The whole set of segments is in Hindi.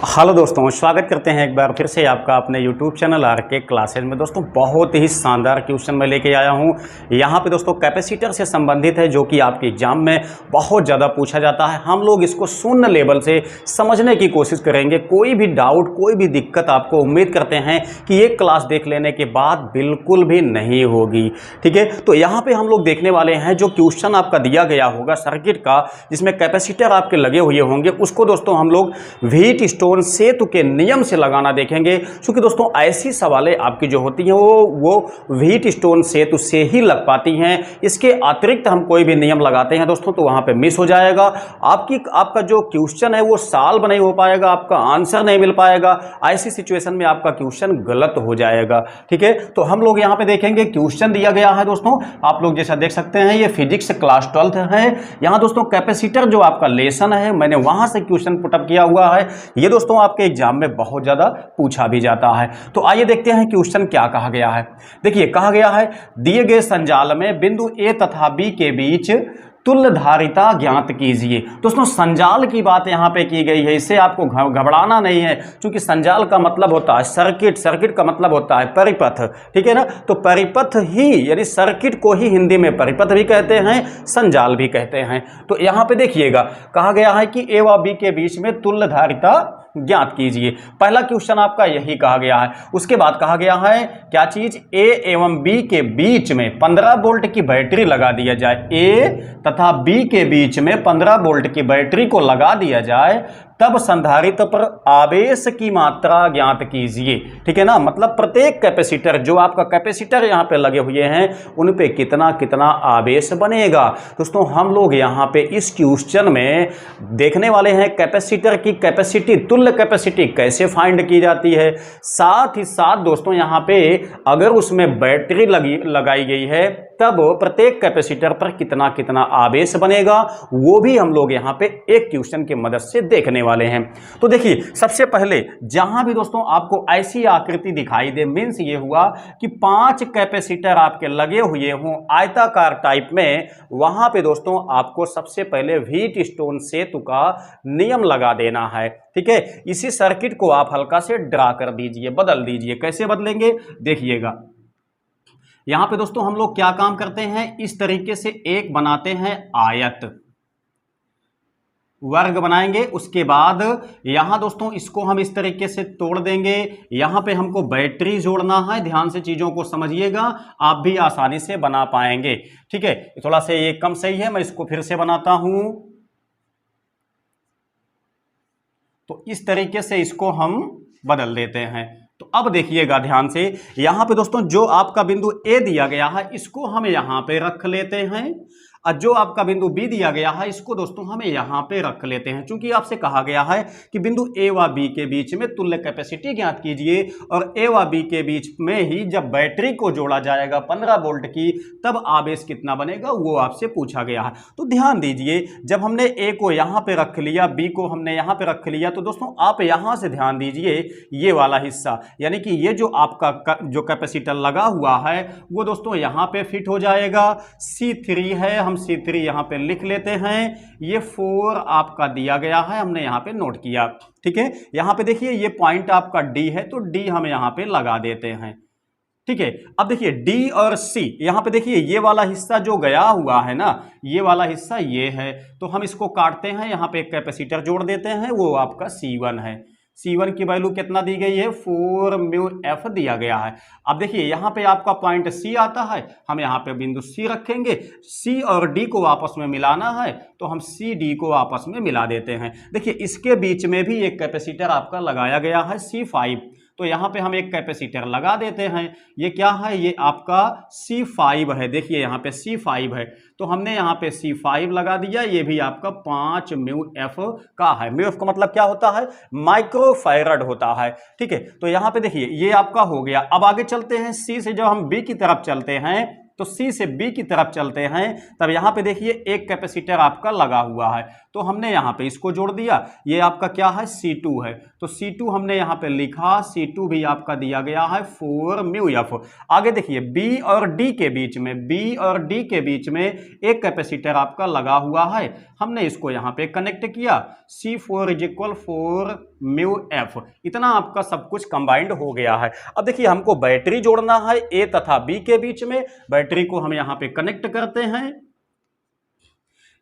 हेलो दोस्तों, स्वागत करते हैं एक बार फिर से आपका अपने YouTube चैनल आरके क्लासेज में। दोस्तों बहुत ही शानदार क्वेश्चन मैं लेके आया हूं। यहां पे दोस्तों कैपेसिटर से संबंधित है, जो कि आपके एग्जाम में बहुत ज़्यादा पूछा जाता है। हम लोग इसको शून्य लेवल से समझने की कोशिश करेंगे। कोई भी डाउट, कोई भी दिक्कत आपको उम्मीद करते हैं कि ये क्लास देख लेने के बाद बिल्कुल भी नहीं होगी। ठीक है, तो यहाँ पर हम लोग देखने वाले हैं जो क्वेश्चन आपका दिया गया होगा सर्किट का, जिसमें कैपेसिटर आपके लगे हुए होंगे, उसको दोस्तों हम लोग व्हीट स्टोन सेतु के नियम से लगाना देखेंगे। क्योंकि दोस्तों ऐसी सवालें आपकी जो होती हैं वो व्हीट स्टोन सेतु से ही लग पाती हैं। इसके अतिरिक्त हम कोई भी नियम लगाते हैं दोस्तों तो वहां पे मिस हो जाएगा। आपका जो क्वेश्चन है वो सॉल्व नहीं हो पाएगा, आपका आंसर नहीं मिल पाएगा। ऐसी सिचुएशन में आपका क्वेश्चन गलत हो जाएगा। ठीक है, तो हम लोग यहां पे देखेंगे क्वेश्चन दिया गया है दोस्तों, आप लोग जैसा देख सकते हैं ये फिजिक्स क्लास 12 है। यहां दोस्तों कैपेसिटर जो आपका लेसन है, मैंने वहां से क्वेश्चन पुटअप किया हुआ है। ये दोस्तों आपके एग्जाम में बहुत ज्यादा पूछा भी जाता है। तो आइए देखते हैं क्वेश्चन क्या कहा गया है। देखिए कहा गया है, दिए गए संजाल में बिंदु ए तथा बी के बीच तुल्यधारिता ज्ञात कीजिए। दोस्तों संजाल की बात यहां पे की गई है, इससे आपको घबराना नहीं है, क्योंकि संजाल का मतलब होता है सर्किट, सर्किट का मतलब होता है परिपथ। ठीक है ना, तो परिपथ ही यानी सर्किट को ही हिंदी में परिपथ भी कहते हैं, संजाल भी कहते हैं। तो यहां पे देखिएगा कहा गया है कि ए व बी के बीच में तुल्यधारिता ज्ञात कीजिए। पहला क्वेश्चन आपका यही कहा गया है। उसके बाद कहा गया है क्या चीज, ए एवं बी के बीच में 15 वोल्ट की बैटरी लगा दिया जाए। ए तथा बी के बीच में 15 वोल्ट की बैटरी को लगा दिया जाए, तब संधारित्र पर आवेश की मात्रा ज्ञात कीजिए। ठीक है ना, मतलब प्रत्येक कैपेसिटर, जो आपका कैपेसिटर यहां पे लगे हुए हैं, उन पे कितना कितना आवेश बनेगा। दोस्तों हम लोग यहां पे इस क्वेश्चन में देखने वाले हैं कैपेसिटर की कैपेसिटी, तुल्य कैपेसिटी कैसे फाइंड की जाती है। साथ ही साथ दोस्तों यहां पे अगर उसमें बैटरी लगाई गई है, तब प्रत्येक कैपेसिटर पर कितना कितना आवेश बनेगा, वो भी हम लोग यहां पे एक क्वेश्चन की मदद से देखने वाले हैं। तो देखिए सबसे पहले जहां भी दोस्तों आपको ऐसी आकृति दिखाई दे, मीन्स ये हुआ कि 5 कैपेसिटर आपके लगे हुए हों आयताकार टाइप में, वहां पे दोस्तों आपको सबसे पहले व्हीट स्टोन सेतु का नियम लगा देना है। ठीक है, इसी सर्किट को आप हल्का से ड्रा कर दीजिए, बदल दीजिए। कैसे बदलेंगे देखिएगा। यहां पे दोस्तों हम लोग क्या काम करते हैं, इस तरीके से एक बनाते हैं आयत, वर्ग बनाएंगे। उसके बाद यहां दोस्तों इसको हम इस तरीके से तोड़ देंगे। यहां पे हमको बैटरी जोड़ना है, ध्यान से चीजों को समझिएगा, आप भी आसानी से बना पाएंगे। ठीक है, थोड़ा सा ये कम सही है, मैं इसको फिर से बनाता हूं। तो इस तरीके से इसको हम बदल देते हैं। तो अब देखिएगा ध्यान से, यहां पे दोस्तों जो आपका बिंदु ए दिया गया है, इसको हम यहां पे रख लेते हैं, और जो आपका बिंदु बी दिया गया है, इसको दोस्तों हमें यहां पे रख लेते हैं। चूंकि आपसे कहा गया है कि बिंदु ए व बी के बीच में तुल्य कैपेसिटी ज्ञात कीजिए, और ए व बी के बीच में ही जब बैटरी को जोड़ा जाएगा 15 वोल्ट की, तब आवेश कितना बनेगा वो आपसे पूछा गया है। तो ध्यान दीजिए, जब हमने ए को यहां पे रख लिया, बी को हमने यहां पे रख लिया, तो दोस्तों आप यहां से ध्यान दीजिए, ये वाला हिस्सा यानी कि ये जो आपका जो कैपेसिटर लगा हुआ है, वो दोस्तों यहां पे फिट हो जाएगा। C3 है, हम C3 यहां पे लिख लेते हैं। ये 4 आपका दिया गया है, हमने यहां पे नोट किया। ठीक है, यहां पे देखिए ये पॉइंट आपका D है, तो D हम यहां पे लगा देते हैं। ठीक है, अब देखिए D और C, यहां पे देखिए ये वाला हिस्सा जो गया हुआ है ना, ये वाला हिस्सा ये है, तो हम इसको काटते हैं, यहां पे एक कैपेसिटर जोड़ देते हैं, वो आपका C1 है। C1 की वैल्यू कितना दी गई है, 4 म्यू F दिया गया है। अब देखिए यहां पे आपका पॉइंट C आता है, हम यहां पे बिंदु C रखेंगे। C और D को आपस में मिलाना है, तो हम C D को आपस में मिला देते हैं। देखिए इसके बीच में भी एक कैपेसिटर आपका लगाया गया है C5, तो यहां पे हम एक कैपेसिटर लगा देते हैं। ये क्या है, ये आपका C5 है। देखिए यहां पे C5 है, तो हमने यहां पे C5 लगा दिया। ये भी आपका 5 म्यू F का है। म्यू F का मतलब क्या होता है, माइक्रोफैरड होता है। ठीक है, तो यहां पे देखिए ये आपका हो गया। अब आगे चलते हैं, C से जब हम B की तरफ चलते हैं, तो C से B की तरफ चलते हैं, तब यहां पे देखिए एक कैपेसिटर आपका लगा हुआ है, तो हमने यहाँ पे इसको जोड़ दिया, ये आपका क्या है C2 है, तो C2 हमने यहाँ पे लिखा, C2 भी आपका दिया गया है 4 म्यू एफ। आगे देखिए B और D के बीच में, B और D के बीच में एक कैपेसिटर आपका लगा हुआ है, हमने इसको यहाँ पे कनेक्ट किया, C4 is equal 4 mu F. इतना आपका सब कुछ कंबाइंड हो गया है। अब देखिए हमको बैटरी जोड़ना है A तथा B के बीच में, बैटरी को हम यहाँ पे कनेक्ट करते हैं।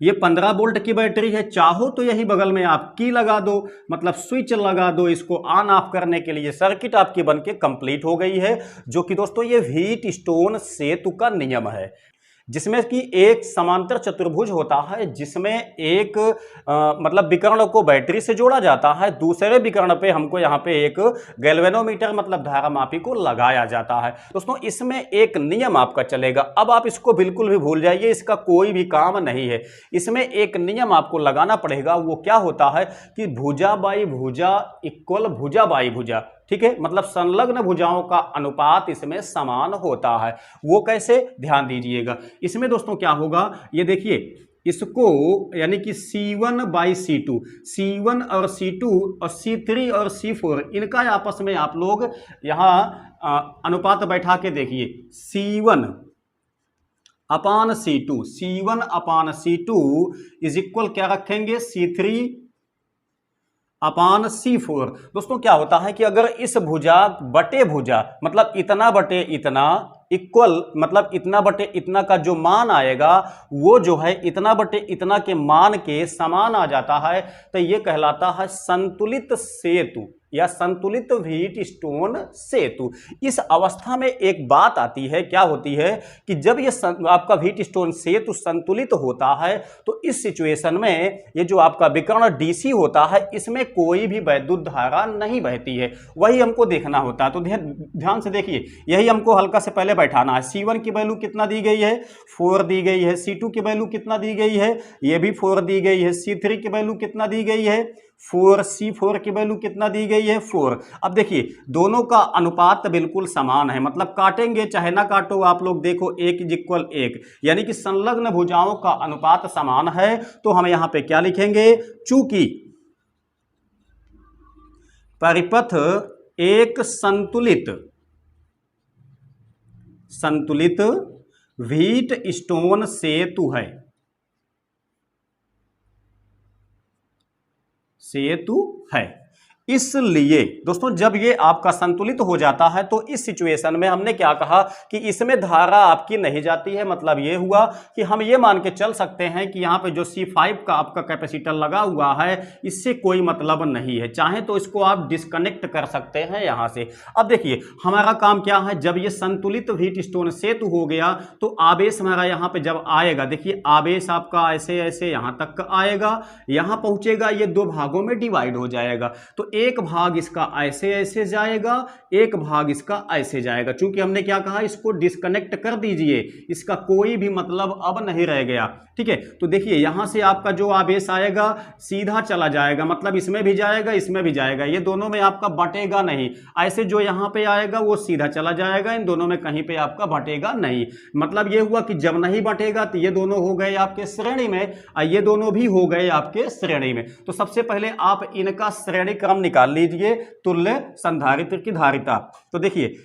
ये 15 वोल्ट की बैटरी है, चाहो तो यही बगल में आप की लगा दो, मतलब स्विच लगा दो, इसको ऑन ऑफ करने के लिए सर्किट आपकी बनके कंप्लीट हो गई है। जो कि दोस्तों ये व्हीटस्टोन सेतु का नियम है, जिसमें कि एक समांतर चतुर्भुज होता है, जिसमें एक मतलब विकर्ण को बैटरी से जोड़ा जाता है, दूसरे विकर्ण पे हमको यहाँ पे एक गैल्वेनोमीटर मतलब धारामापी को लगाया जाता है। दोस्तों इसमें एक नियम आपका चलेगा, अब आप इसको बिल्कुल भी भूल जाइए, इसका कोई भी काम नहीं है। इसमें एक नियम आपको लगाना पड़ेगा, वो क्या होता है कि भुजा बाई भुजा इक्वल भुजा बाई भुजा, ठीक है, मतलब संलग्न भुजाओं का अनुपात इसमें समान होता है। वो कैसे, ध्यान दीजिएगा। इसमें दोस्तों क्या होगा, ये देखिए, इसको यानी कि C1 बाई C2, C1 और C2 और C3 और C4, इनका आपस में आप लोग यहाँ अनुपात बैठा के देखिए, C1 upon C2, C1 upon C2 is equal क्या रखेंगे, C3 अपान C4। दोस्तों क्या होता है कि अगर इस भुजा बटे भुजा मतलब इतना बटे इतना इक्वल मतलब इतना बटे इतना का जो मान आएगा वो जो है इतना बटे इतना के मान के समान आ जाता है, तो ये कहलाता है संतुलित सेतु या संतुलित व्हीटस्टोन सेतु। इस अवस्था में एक बात आती है, क्या होती है कि जब ये आपका व्हीटस्टोन सेतु संतुलित होता है तो इस सिचुएशन में ये जो आपका विकर्ण डीसी होता है इसमें कोई भी वैद्युत धारा नहीं बहती है, वही हमको देखना होता है। तो ध्यान से देखिए, यही हमको हल्का से पहले बैठाना है। C1 की वैल्यू कितना दी गई है, 4 दी गई है। C2 की वैल्यू कितना दी गई है, ये भी 4 दी गई है। C3 की वैल्यू कितना दी गई है, 4। C4 की वैल्यू कितना दी गई है, 4। अब देखिए दोनों का अनुपात बिल्कुल समान है, मतलब काटेंगे चाहे ना काटो, आप लोग देखो 1 इज इक्वल 1, यानी कि संलग्न भुजाओं का अनुपात समान है। तो हम यहां पे क्या लिखेंगे, चूंकि परिपथ एक संतुलित व्हीटस्टोन सेतु है, इसलिए दोस्तों जब ये आपका संतुलित हो जाता है तो इस सिचुएशन में हमने क्या कहा कि इसमें धारा आपकी नहीं जाती है। मतलब ये हुआ कि हम ये मान के चल सकते हैं कि यहाँ पे जो C5 का आपका कैपेसिटर लगा हुआ है इससे कोई मतलब नहीं है, चाहे तो इसको आप डिस्कनेक्ट कर सकते हैं यहाँ से। अब देखिए हमारा काम क्या है, जब ये संतुलित व्हीटस्टोन सेतु हो गया तो आवेश हमारा यहाँ पे जब आएगा, देखिए आवेश आपका ऐसे ऐसे यहाँ तक आएगा, यहाँ पहुंचेगा, ये 2 भागों में डिवाइड हो जाएगा। तो एक भाग इसका ऐसे ऐसे जाएगा, एक भाग इसका ऐसे जाएगा। चूंकि हमने क्या कहा, इसको डिस्कनेक्ट कर दीजिए, इसका कोई भी मतलब अब नहीं रह गया, ठीक है। तो देखिए यहां से आपका जो आवेश आएगा सीधा चला जाएगा, मतलब इसमें भी जाएगा इसमें भी जाएगा, ये दोनों में आपका बटेगा नहीं। ऐसे जो यहां पे आएगा वो सीधा चला जाएगा, इन दोनों में कहीं पे आपका बटेगा नहीं। मतलब ये हुआ कि जब नहीं बटेगा तो ये दोनों हो गए आपके श्रेणी में और ये दोनों भी हो गए आपके श्रेणी में। तो सबसे पहले आप इनका श्रेणी क्रम निकाल लीजिए, तुल्य संधारित्र की धारिता। तो देखिए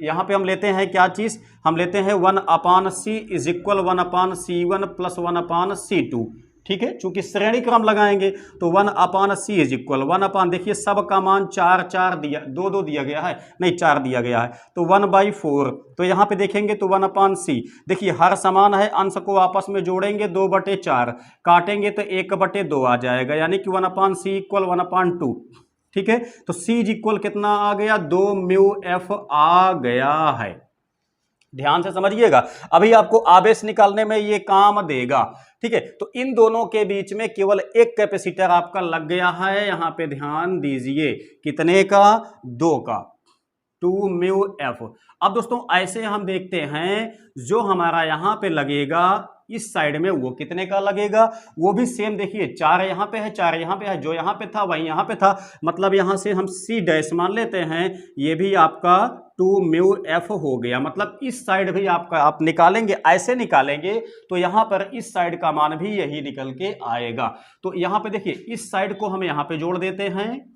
यहां पे हम लेते हैं क्या चीज, हम लेते हैं 1/C is equal 1/C1 plus 1/C2, ठीक है। चूंकि श्रेणी क्रम लगाएंगे तो 1/C इज इक्वल 1 देखिए सब का मान 4 दिया, 2 दिया गया है, नहीं 4 दिया गया है, तो 1/4। तो यहाँ पे देखेंगे तो 1/C, देखिए हर समान है, अंश को आपस में जोड़ेंगे 2/4, काटेंगे तो 1/2 आ जाएगा, यानी कि 1/C इक्वल 1/2, ठीक है। तो C इज इक्वल कितना आ गया, 2 म्यू एफ आ गया है। ध्यान से समझिएगा, अभी आपको आवेश निकालने में ये काम देगा, ठीक है। तो इन दोनों के बीच में केवल एक कैपेसिटर आपका लग गया है, यहां पे ध्यान दीजिए, कितने का, 2 का, 2 म्यू एफ। अब दोस्तों ऐसे हम देखते हैं जो हमारा यहां पे लगेगा इस साइड में वो कितने का लगेगा, वो भी सेम देखिए 4 यहाँ पे है, 4 यहाँ पे है, जो यहाँ पे था वही यहाँ पे था, मतलब यहाँ से हम सी डैश मान लेते हैं, ये भी आपका 2 म्यू एफ हो गया। मतलब इस साइड भी आपका आप निकालेंगे, ऐसे निकालेंगे तो यहां पर इस साइड का मान भी यही निकल के आएगा। तो यहां पे देखिए इस साइड को हम यहां पे जोड़ देते हैं,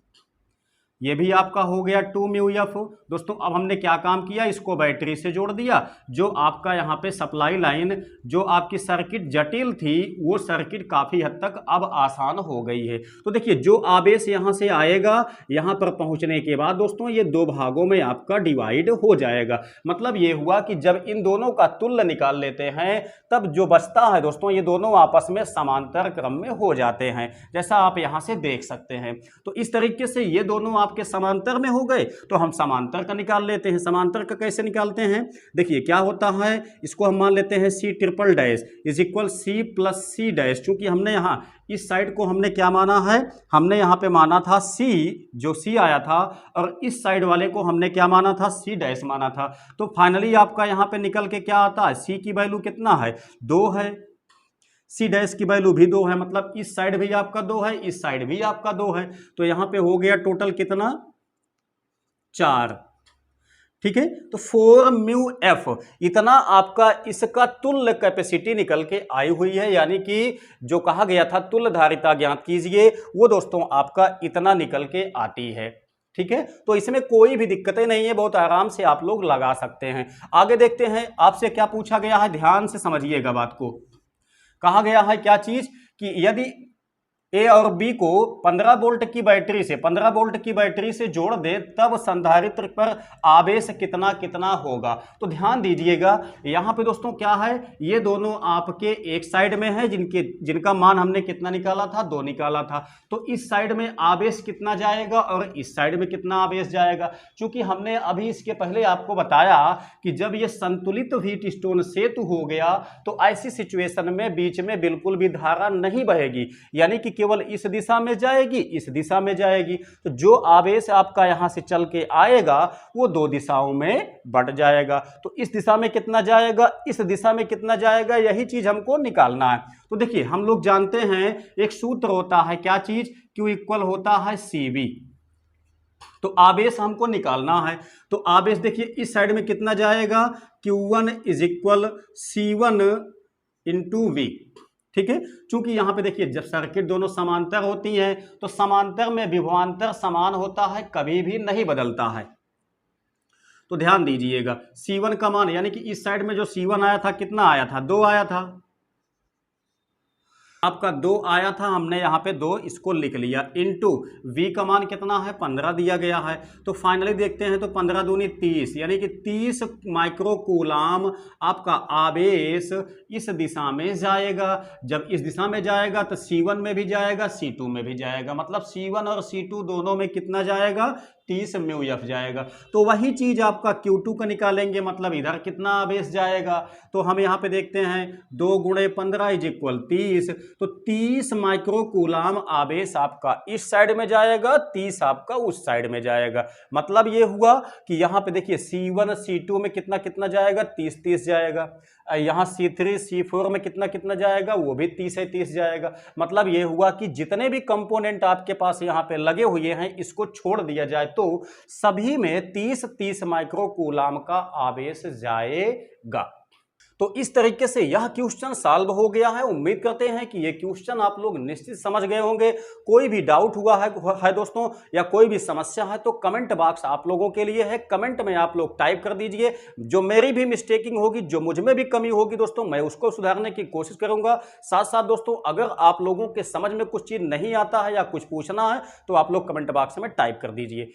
ये भी आपका हो गया 2 म्यू एफ। दोस्तों अब हमने क्या काम किया, इसको बैटरी से जोड़ दिया, जो आपका यहाँ पे सप्लाई लाइन जो आपकी सर्किट जटिल थी वो सर्किट काफ़ी हद तक अब आसान हो गई है। तो देखिए जो आवेश यहाँ से आएगा यहाँ पर पहुँचने के बाद दोस्तों ये दो भागों में आपका डिवाइड हो जाएगा। मतलब ये हुआ कि जब इन दोनों का तुल्य निकाल लेते हैं तब जो बचता है दोस्तों ये दोनों आपस में समांतर क्रम में हो जाते हैं, जैसा आप यहाँ से देख सकते हैं। तो इस तरीके से ये दोनों आपके समांतर में हो गए, तो हम समांतर का निकाल लेते हैं। समांतर का कैसे निकालते हैं, देखिए क्या होता है, इसको हम मान लेते हैं C triple dash is equal C plus C dash. चूंकि हमने यहाँ इस साइड को हमने क्या माना है, हमने यहाँ पे माना था सी, जो सी आया था, और इस साइड वाले को हमने क्या माना था, सी डैश माना था। तो फाइनली आपका यहाँ पे निकल के क्या आता है, सी की वैल्यू कितना है, 2 है, सी डैश की वैल्यू भी 2 है, मतलब इस साइड भी आपका 2 है, इस साइड भी आपका 2 है। तो यहां पे हो गया टोटल कितना, 4। ठीक है, तो 4 म्यू एफ इतना आपका इसका तुल्य कैपेसिटी निकल के आई हुई है, यानी कि जो कहा गया था तुल्य धारिता ज्ञात कीजिए, वो दोस्तों आपका इतना निकल के आती है। ठीक है, तो इसमें कोई भी दिक्कतें नहीं है, बहुत आराम से आप लोग लगा सकते हैं। आगे देखते हैं, आपसे क्या पूछा गया है, ध्यान से समझिएगा बात को। कहा गया है क्या चीज, कि यदि ए और बी को 15 वोल्ट की बैटरी से 15 वोल्ट की बैटरी से जोड़ दे तब संधारित्र पर आवेश कितना कितना होगा। तो ध्यान दीजिएगा यहाँ पे दोस्तों क्या है, ये दोनों आपके एक साइड में है, जिनका मान हमने कितना निकाला था, 2 निकाला था। तो इस साइड में आवेश कितना जाएगा और इस साइड में कितना आवेश जाएगा। चूंकि हमने अभी इसके पहले आपको बताया कि जब ये संतुलित व्हीट स्टोन सेतु हो गया तो ऐसी सिचुएशन में बीच में बिल्कुल भी धारा नहीं बहेगी, यानी कि केवल इस दिशा में जाएगी, इस दिशा में जाएगी। तो जो आवेश आपका यहां से चल के आएगा वो 2 दिशाओं में बट जाएगा। तो इस दिशा में कितना जाएगा, इस दिशा में कितना जाएगा, यही चीज हमको निकालना है। तो देखिए हम लोग जानते हैं एक सूत्र होता है, क्या चीज, Q इक्वल होता है CV। तो आवेश हमको निकालना है, तो आवेश देखिए इस साइड में कितना जाएगा, Q1 is equal C1 into V। ठीक है, चूंकि यहां पे देखिए जब सर्किट दोनों समांतर होती हैं तो समांतर में विभवांतर समान होता है, कभी भी नहीं बदलता है। तो ध्यान दीजिएगा C1 का मान, यानी कि इस साइड में जो C1 आया था कितना आया था, 2 आया था, आपका 2 आया था, हमने यहाँ पे 2 इसको लिख लिया, इनटू V का मान कितना है, 15 दिया गया है। तो फाइनली देखते हैं तो 15 दूनी 30, यानी कि 30 माइक्रो कूलाम आपका आवेश इस दिशा में जाएगा। जब इस दिशा में जाएगा तो C1 में भी जाएगा, C2 में भी जाएगा, मतलब C1 और C2 दोनों में कितना जाएगा, 30 म्यू एफ जाएगा। तो वही चीज आपका Q2 का निकालेंगे, मतलब इधर कितना आवेश जाएगा। तो हम यहाँ पे देखते हैं 2 गुणे 15 इज इक्वल 30, तो 30 माइक्रो कूलाम आवेश आपका इस साइड में जाएगा, 30 आपका उस साइड में जाएगा। मतलब ये हुआ कि यहाँ पे देखिए C1 C2 में कितना कितना जाएगा, 30 जाएगा। यहाँ C3 C4 में कितना कितना जाएगा, वो भी 30 जाएगा। मतलब ये हुआ कि जितने भी कंपोनेंट आपके पास यहाँ पे लगे हुए हैं इसको छोड़ दिया जाए तो सभी में 30 माइक्रो कूलाम का आवेश जाएगा। तो इस तरीके से यह क्वेश्चन सॉल्व हो गया है। उम्मीद करते हैं कि ये क्वेश्चन आप लोग निश्चित समझ गए होंगे। कोई भी डाउट हुआ है दोस्तों, या कोई भी समस्या है तो कमेंट बॉक्स आप लोगों के लिए है, कमेंट में आप लोग टाइप कर दीजिए। जो मेरी भी मिस्टेकिंग होगी, जो मुझ में भी कमी होगी दोस्तों, मैं उसको सुधारने की कोशिश करूंगा। साथ साथ दोस्तों अगर आप लोगों के समझ में कुछ चीज़ नहीं आता है या कुछ पूछना है तो आप लोग कमेंट बॉक्स में टाइप कर दीजिए।